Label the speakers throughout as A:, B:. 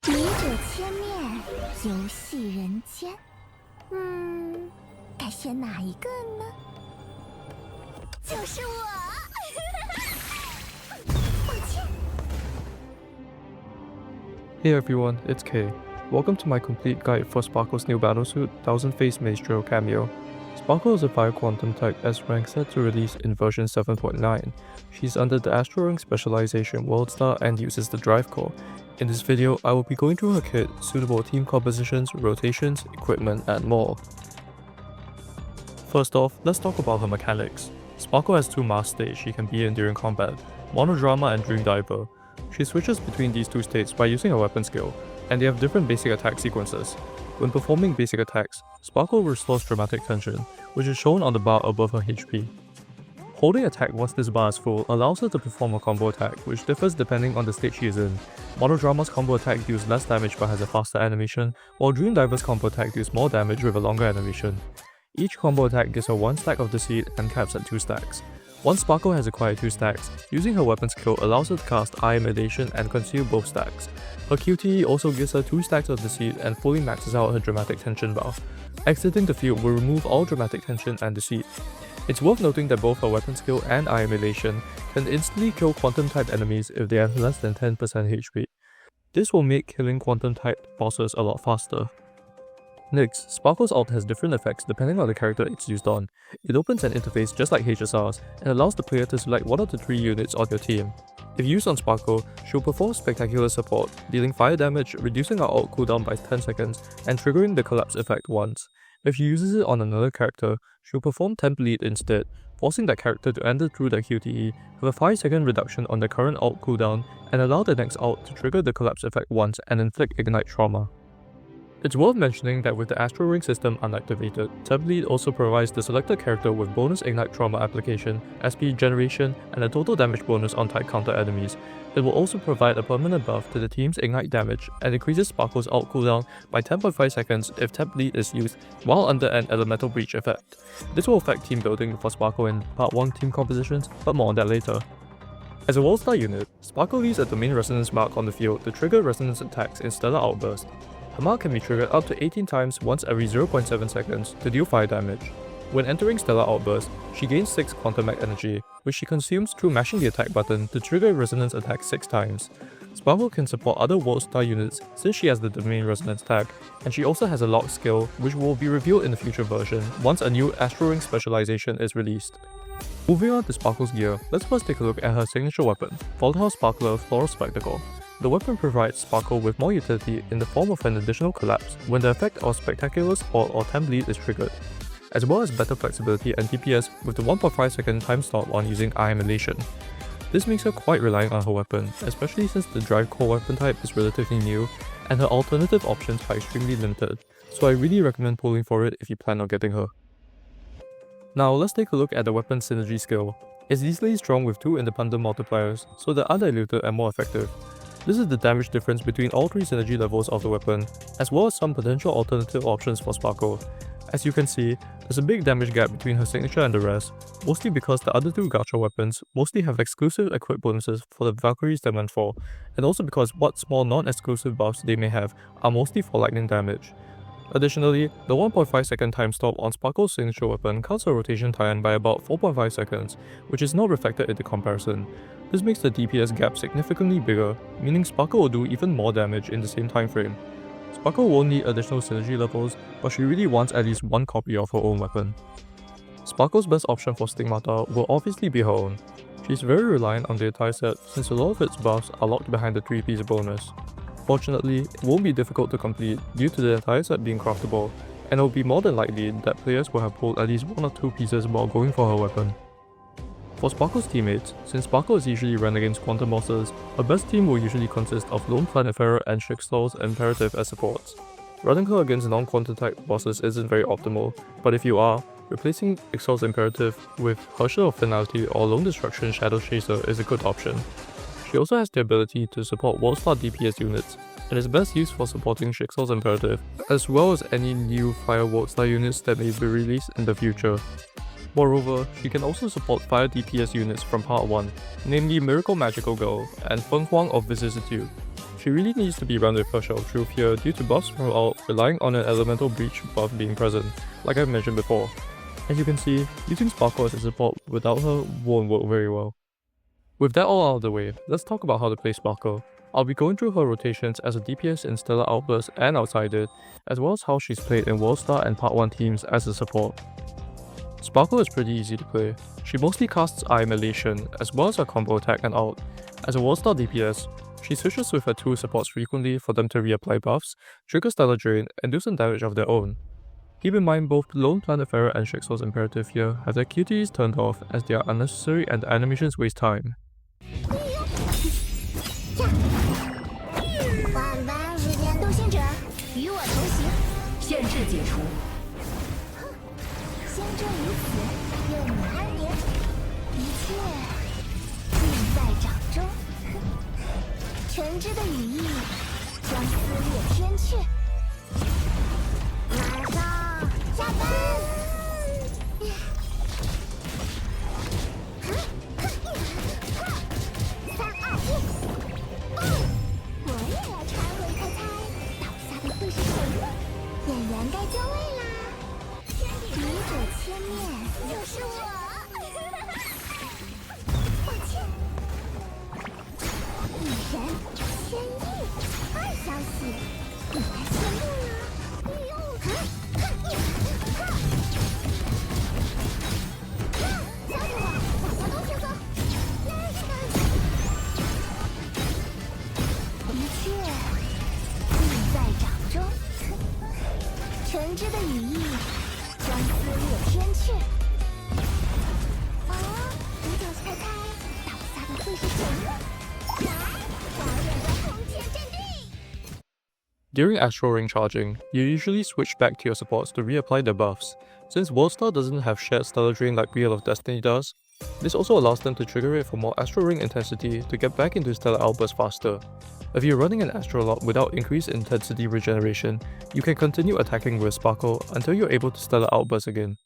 A: 迷者千面，游戏人间。该选哪一个呢？就是我。抱歉。
B: Hey everyone, it's Kay. Welcome to my complete guide for Sparkle's new battlesuit, Thousand Face Maestro Cameo. Sparkle is a Fire Quantum type S rank set to release in version 7.9. She's under the Astro rank specialization World Star and uses the Drive Core. In this video, I will be going through her kit, suitable team compositions, rotations, equipment, and more. First off, let's talk about her mechanics. Sparkle has two mask states she can be in during combat, Monodrama and Dream Diver. She switches between these two states by using her weapon skill, and they have different basic attack sequences. When performing basic attacks, Sparkle restores dramatic tension, which is shown on the bar above her HP. Holding attack once this bar is full allows her to perform a combo attack, which differs depending on the state she is in. Monodrama's combo attack deals less damage but has a faster animation, while Dream Diver's combo attack deals more damage with a longer animation. Each combo attack gives her 1 stack of the seed and caps at 2 stacks. Once Sparkle has acquired 2 stacks, using her weapon skill allows her to cast Eye Imitation and conceal both stacks. Her QTE also gives her 2 stacks of the seed and fully maxes out her dramatic tension bar. Exiting the field will remove all dramatic tension and deceit. It's worth noting that both her weapon skill and Eye Imitation can instantly kill Quantum type enemies if they have less than 10% HP. This will make killing Quantum type bosses a lot faster. Next, Sparkle's ult has different effects depending on the character it's used on. It opens an interface just like HSR's and allows the player to select one of the 3 units on your team. If used on Sparkle, she'll perform Spectacular Support, dealing fire damage, reducing her ult cooldown by 10 seconds, and triggering the collapse effect once. If she uses it on another character, she'll perform Temp Lead instead, forcing that character to enter through their QTE, have a 5-second reduction on the current ult cooldown, and allow the next ult to trigger the collapse effect once and inflict Ignite Trauma. It's worth mentioning that with the Astro Ring system unactivated, Temp Lead also provides the selected character with bonus Ignite Trauma application, SP generation, and a total damage bonus on type counter enemies. It will also provide a permanent buff to the team's Ignite damage and increases Sparkle's ult cooldown by 10.5 seconds if Temp Lead is used while under an Elemental Breach effect. This will affect team building for Sparkle in Part 1 team compositions, but more on that later. As a World Star unit, Sparkle leaves a domain resonance mark on the field to trigger resonance attacks in Stellar Outburst. Her mark can be triggered up to 18 times once every 0.7 seconds to deal fire damage. When entering Stellar Outburst, she gains 6 Quantum Mech energy, which she consumes through mashing the attack button to trigger a resonance attack 6 times. Sparkle can support other World Star units since she has the domain resonance tag, and she also has a lock skill which will be revealed in the future version once a new Astro Ring specialization is released. Moving on to Sparkle's gear, let's first take a look at her signature weapon, Volatile Sparkler Floral Spectacle. The weapon provides Sparkle with more utility in the form of an additional collapse when the effect of Spectacular Support or Temp Lead is triggered, as well as better flexibility and DPS with the 1.5 second time stop on using Eye Imitation. This makes her quite reliant on her weapon, especially since the Drive Core weapon type is relatively new and her alternative options are extremely limited, so I really recommend pulling for it if you plan on getting her. Now let's take a look at the weapon's synergy skill. It's easily strong with 2 independent multipliers, so they're undiluted and more effective. This is the damage difference between all 3 synergy levels of the weapon, as well as some potential alternative options for Sparkle. As you can see, there's a big damage gap between her signature and the rest, mostly because the other 2 Gacha weapons mostly have exclusive equip bonuses for the Valkyries they went for, and also because what small non-exclusive buffs they may have are mostly for lightning damage. Additionally, the 1.5 second time stop on Sparkle's signature weapon cuts her rotation time by about 4.5 seconds, which is not reflected in the comparison. This makes the DPS gap significantly bigger, meaning Sparkle will do even more damage in the same time frame. Sparkle won't need additional synergy levels, but she really wants at least 1 copy of her own weapon. Sparkle's best option for Stigmata will obviously be her own. She's very reliant on the entire set since a lot of its buffs are locked behind the 3-piece bonus. Fortunately, it won't be difficult to complete due to the entire set being craftable, and it will be more than likely that players will have pulled at least 1 or 2 pieces while going for her weapon. For Sparkle's teammates, since Sparkle is usually run against Quantum bosses, her best team will usually consist of Lone Planeteer and Schicksal's Imperative as supports. Running her against non-Quantum type bosses isn't very optimal, but if you are, replacing Ixal's Imperative with Harsher of Finality or Lone Destruction Shadow Chaser is a good option. She also has the ability to support World Star DPS units, and is best used for supporting Schicksal's Imperative, as well as any new Fire World Star units that may be released in the future. Moreover, she can also support fire DPS units from Part 1, namely Miracle Magical Girl and Feng Huang of Vicissitude. she really needs to be run with her Shell of Truth here due to buffs from her ult relying on an Elemental Breach buff being present, like I mentioned before. As you can see, using Sparkle as a support without her won't work very well. With that all out of the way, let's talk about how to play Sparkle. I'll be going through her rotations as a DPS in Stellar Outburst and outside it, as well as how she's played in Worldstar and Part 1 teams as a support. Sparkle is pretty easy to play. She mostly casts Eye Malation, as well as her combo attack and ult. As a Worldstar DPS, she switches with her 2 supports frequently for them to reapply buffs, trigger Stellar Drain, and do some damage of their own. Keep in mind both Lone Planet Pharaoh and Shrixel's Imperative here have their QTEs turned off as they are unnecessary and the animations waste time. During Astral Ring charging, you usually switch back to your supports to reapply their buffs. Since Worldstar doesn't have shared Stellar Drain like Wheel of Destiny does, this also allows them to trigger it for more Astral Ring intensity to get back into Stellar Outburst faster. If you're running an Astral Lock without increased intensity regeneration, you can continue attacking with Sparkle until you're able to Stellar Outburst again.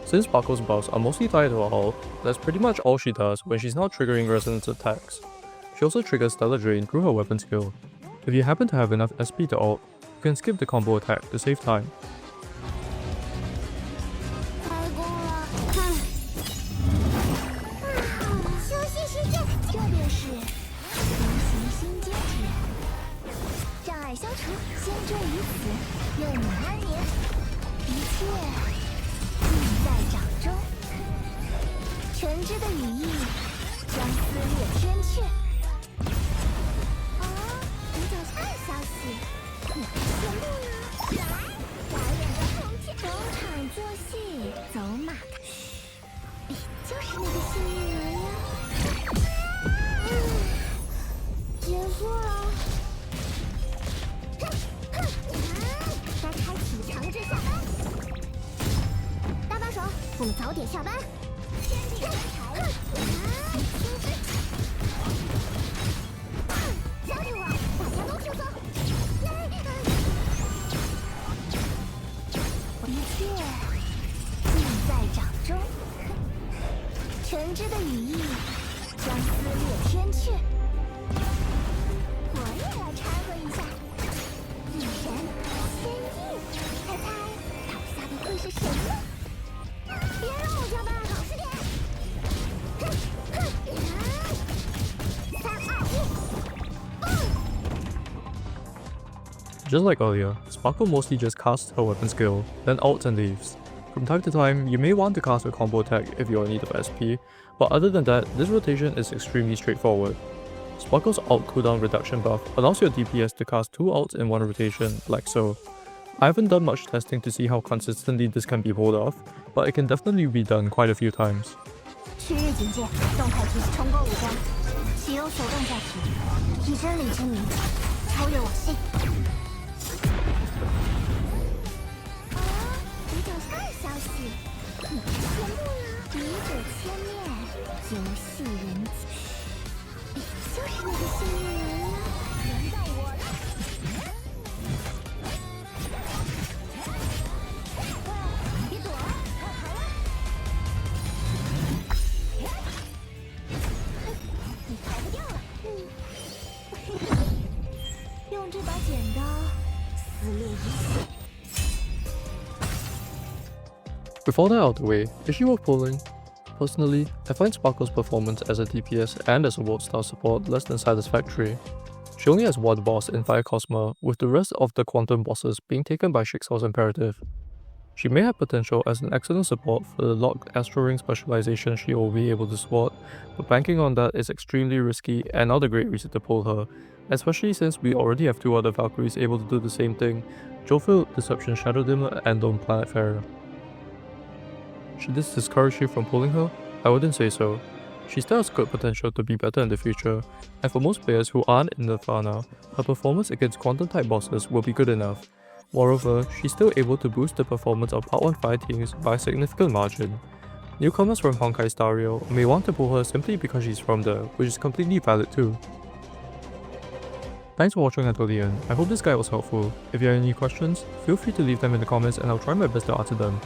B: Since Sparkle's buffs are mostly tied to her ult, that's pretty much all she does when she's not triggering resonance attacks. She also triggers Stellar Drain through her weapon skill. If you happen to have enough SP to ult, you can skip the combo attack to save time. Just like earlier, Sparkle mostly just casts her weapon skill, then ults and leaves. From time to time, you may want to cast a combo attack if you're in need of SP, but other than that, this rotation is extremely straightforward. Sparkle's ult cooldown reduction buff allows your DPS to cast 2 ults in one rotation, like so. I haven't done much testing to see how consistently this can be pulled off, but it can definitely be done quite a few times.
A: 区域警戒，动态提冲过武装，启用手动驾驶，以真理之名，超越网信。啊，有点坏消息，你被宣布了，敌者歼灭，游戏人气，就是那个幸运人呀，轮到我了。别躲，看好了。 你逃不掉了。用这把剪刀撕裂一切。
B: With all that out of the way, is she worth pulling? Personally, I find Sparkle's performance as a DPS and as a world star support less than satisfactory. She only has one boss in Fire Cosma, with the rest of the Quantum bosses being taken by Shixel's Imperative. She may have potential as an excellent support for the locked Astro Ring specialization she will be able to spot, but banking on that is extremely risky and not a great reason to pull her, especially since we already have 2 other Valkyries able to do the same thing, Jofield, Deception Shadow Dimmer, and Lone Planetfarer. Should this discourage you from pulling her? I wouldn't say so. She still has good potential to be better in the future, and for most players who aren't in Nirvana, her performance against Quantum-type bosses will be good enough. Moreover, she's still able to boost the performance of Part 1 fire teams by a significant margin. Newcomers from Honkai Star Rail may want to pull her simply because she's from there, which is completely valid too. Thanks for watching until the end. I hope this guide was helpful. If you have any questions, feel free to leave them in the comments and I'll try my best to answer them.